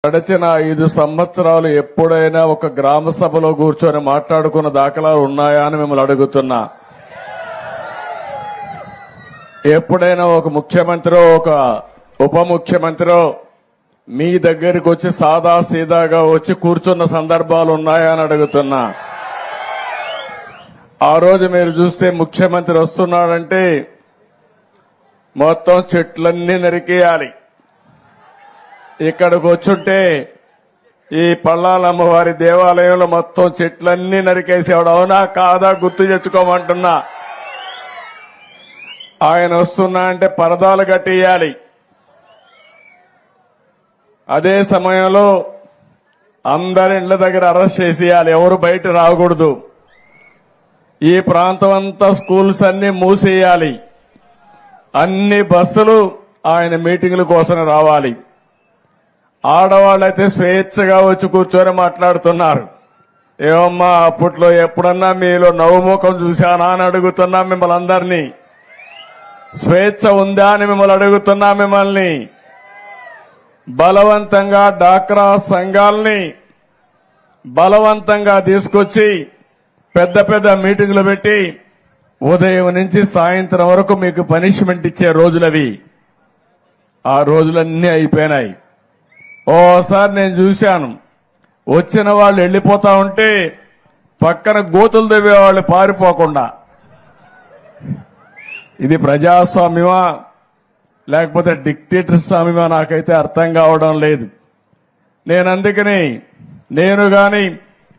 గడిచిన 5 సంవత్సరాలు ఎప్పుడైనా ఒక గ్రామ సభలో కూర్చొని మాట్లాడుకున్న దాఖలాలు ఉన్నాయా అని మిమ్మల్ని అడుగుతున్నా. ఎప్పుడైనా ఒక ముఖ్యమంత్రి ఒక ఉప ముఖ్యమంత్రి మీ దగ్గరికి వచ్చి సాదా సీదాగా వచ్చి కూర్చున్న సందర్భాలు ఉన్నాయా అని అడుగుతున్నా. ఆ రోజు మీరు చూస్తే ముఖ్యమంత్రి వస్తున్నాడంటే మొత్తం చెట్లన్నీ నరికేయాలి. ఇక్కడికి వచ్చుంటే ఈ పల్లాలమ్మవారి దేవాలయంలో మొత్తం చెట్లన్నీ నరికేసేవాడు. అవునా కాదా గుర్తు తెచ్చుకోమంటున్నా. ఆయన వస్తున్నా అంటే పరదాలు కట్టేయాలి. అదే సమయంలో అందరి ఇళ్ల దగ్గర అరెస్ట్ చేసేయాలి. ఎవరు బయట రాకూడదు. ఈ ప్రాంతం అంతా స్కూల్స్ అన్ని మూసేయాలి. అన్ని బస్సులు ఆయన మీటింగుల కోసం రావాలి. ఆడవాళ్ళైతే స్వేచ్ఛగా వచ్చి కూర్చొని మాట్లాడుతున్నారు. ఏమమ్మా అప్పట్లో ఎప్పుడన్నా మీలో నవ్వుముఖం చూశానా అని అడుగుతున్నా మిమ్మల్ని అందరినీ. స్వేచ్ఛ ఉందా అని మిమ్మల్ని అడుగుతున్నా. మిమ్మల్ని బలవంతంగా డాక్రా సంఘాలని బలవంతంగా తీసుకొచ్చి పెద్ద పెద్ద మీటింగులు పెట్టి ఉదయం నుంచి సాయంత్రం వరకు మీకు పనిష్మెంట్ ఇచ్చే రోజులవి. ఆ రోజులన్నీ అయిపోయినాయి. ఓసారి నేను చూశాను, వచ్చిన వాళ్ళు వెళ్లిపోతా ఉంటే పక్కన గోతులు తవ్వేవాళ్ళు పారిపోకుండా. ఇది ప్రజాస్వామ్యమా లేకపోతే డిక్టేటర్ స్వామ్యమా నాకైతే అర్థం కావడం లేదు. అందుకని నేను గాని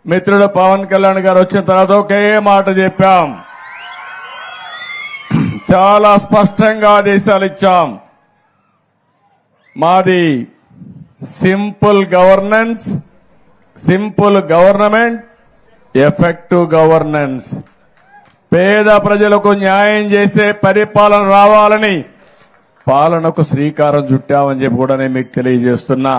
మిత్రుడు పవన్ కళ్యాణ్ గారు వచ్చిన తర్వాత ఒకే మాట చెప్పాం. చాలా స్పష్టంగా ఆదేశాలు ఇచ్చాం. మాది simple governance, simple government, effective governance. పేద ప్రజలకు న్యాయం చేసే పరిపాలన రావాలని పాలనకు శ్రీకారం చుట్టామని చెప్పి కూడా నేను మీకు తెలియజేస్తున్నా.